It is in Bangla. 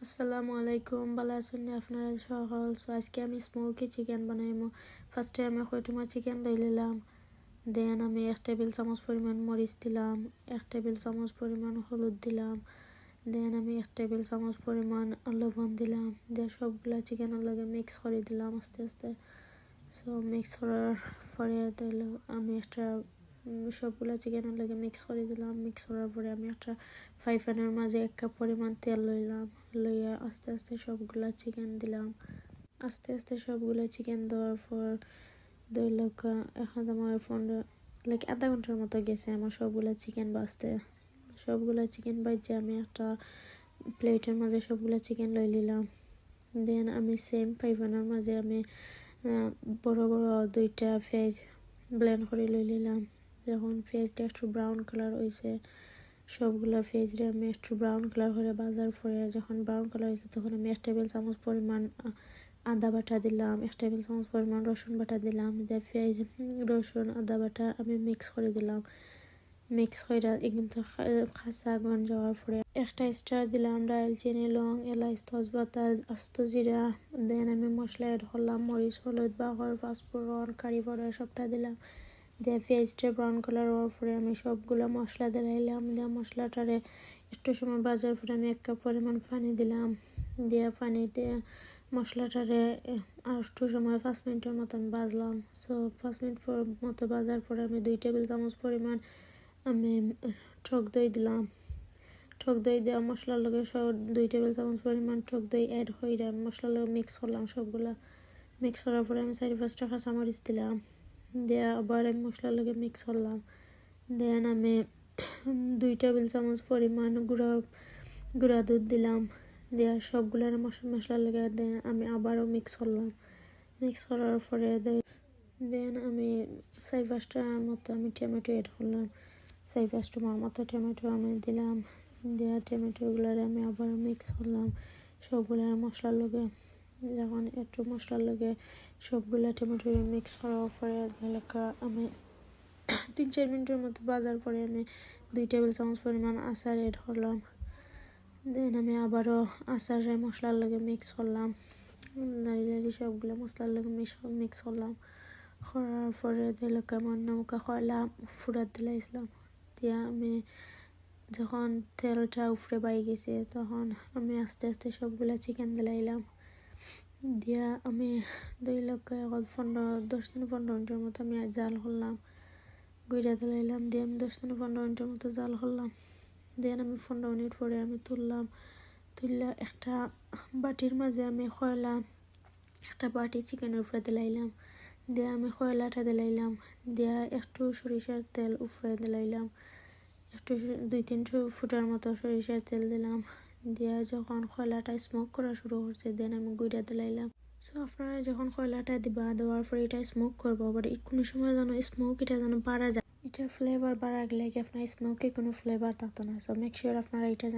আসসালামু আলাইকুম, ভালো আছেন আপনারা সকল। সো আজকে আমি স্মোকি চিকেন বানাইমু। ফার্স্টে আমি কয়টুমা চিকেন লই নিলাম। দেন আমি 1 টেবিল চামচ পরিমাণ মরিচ দিলাম, 1 টেবিল চামচ পরিমাণ হলুদ দিলাম, দেন আমি 1 টেবিল চামচ পরিমাণ লবণ দিলাম। দিয়ে সবগুলা চিকেনের লগে মিক্স করে দিলাম আস্তে আস্তে। সো মিক্স করার পরে আমি একটা সবগুলা চিকেনের লগে মিক্স করে দিলাম। মিক্স করার পরে আমি একটা ফ্রাই প্যানের মাঝে 1 কাপ পরিমাণ তেল লইলাম। লইয়া আস্তে আস্তে সবগুলা চিকেন দিলাম। আস্তে আস্তে সবগুলা চিকেন দেওয়ার পর 2 লক্ষ এখন আমার 15 আধা ঘন্টার মতো গেছে আমার সবগুলা চিকেন বাজতে। সবগুলা চিকেন বাজে আমি একটা প্লেটের মাঝে সবগুলা চিকেন লই নিলাম। দেন আমি সেম ফ্রাই প্যানের মাঝে আমি বড় বড় 2টা পেঁয়াজ ব্লেন্ড করে লই নিলাম। যখন পেঁয়াজটা একটু ব্রাউন কালার হয়েছে, সবগুলা পেঁয়াজটা আমি একটু ব্রাউন কালার করে বাজার পরে যখন ব্রাউন কালার হয়েছে তখন আমি 1 টেবিল চামচ পরিমাণ আদা বাটা দিলাম, 1 টেবিল চামচ পরিমাণ রসুন বাটা দিলাম। দিয়ে পেঁয়াজ রসুন আদা বাটা আমি মিক্স করে দিলাম। মিক্স করে কিন্তু খাসা গন যাওয়ার পরে একটা স্টার দিলাম, দারচিনি, লং, এলাচ, তেজপাতা, আস্ত জিরা। দেন আমি মশলা অ্যাড করলাম, মরিচ, হলুদ, বাগর, পাঁচফোড়ন, কারি পাউডার সবটা দিলাম। দিয়ে পেঁয়াজটা ব্রাউন কালার হওয়ার পরে আমি সবগুলো মশলা দিলাম। দিয়ে মশলাটারে একটু সময় ভাজার পরে আমি 1 কাপ পরিমাণ পানি দিলাম। দিয়ে পানি দিয়ে মশলাটারে আর একটু সময় 5 মিনিটের মতন ভাজলাম। সো 5 মিনিট মতো ভাজার পরে আমি 2 টেবিল চামচ পরিমাণ আমি টক দই দিলাম। টক দই দেওয়া মশলার লগে 2 টেবিল চামচ পরিমাণ টক দই অ্যাড হয়ে মশলার লগে মিক্স করলাম। সবগুলা মিক্স করার পরে আমি 4-5টা কাঁচামরিচ দিলাম। দিয়ে আবার আমি মশলার লগে মিক্স করলাম। দেন আমি 2 টেবিল চামচ পরিমাণ গুঁড়া দুধ দিলাম। দিয়ে সবগুলো মশলার লগে আমি আবারও মিক্স করলাম। মিক্স করার পরে দেন আমি 4-5টার মতো আমি টমেটো অ্যাড করলাম। 4-5টার মতো টমেটো আমি দিলাম। দিয়ে টমেটোগুলারে আমি আবারও মিক্স করলাম সবগুলো মশলার লগে। যখন একটু মশলার লগে সবগুলা টমেটো মিক্স করার পরে আমি 3-4 মিনিটের মতো ভাজার পরে আমি 2 টেবিল চামচ পরিমাণ আচার অ্যাড করলাম। দেন আমি আবারও আচারের মশলার লগে মিক্স করলাম। নাড়ি সবগুলো মশলার লগে মিক্স করলাম। করার পরে আমার নৌকা কয়লা ফুরাত দিলাইছিলাম। দিয়ে আমি যখন তেলটা উপরে বাই গেছে তখন আমি আস্তে আস্তে সবগুলা চিকেন দিলাইলাম। দিয়া আমি 2 লক্ষ 10-15 মিনিটের মতো আমি জাল করলাম। গুঁড়া দিলাইলাম। দিয়ে আমি 10-15 মিনিটের মতো জাল করলাম। দেন আমি 15 মিনিট পরে আমি তুললা একটা বাটির মাঝে আমি একটা বাটি চিকেনের উপরে দিলাইলাম। দিয়ে আমি কয়লাটা দিলাইলাম। দিয়া একটু সরিষার তেল উপরে দিলাইলাম। একটু 2-3 ফুটার মতো সরিষার তেল দিলাম। দিয়া যখন কয়লাটা স্মোক করা শুরু করছে দেন আমি গুঁড়া দিলাইলাম। সো আপনারা যখন কয়লাটা দেওয়ার পরে এটা স্মোক করবো, বাট কোনো সময় যেন স্মোক এটা যেন বাড়া যায়, এটার ফ্লেভার বাড়া গেলে আপনার স্মোকে কোনো ফ্লেভার থাকতো না। সো মেক শিওর আপনারা এটা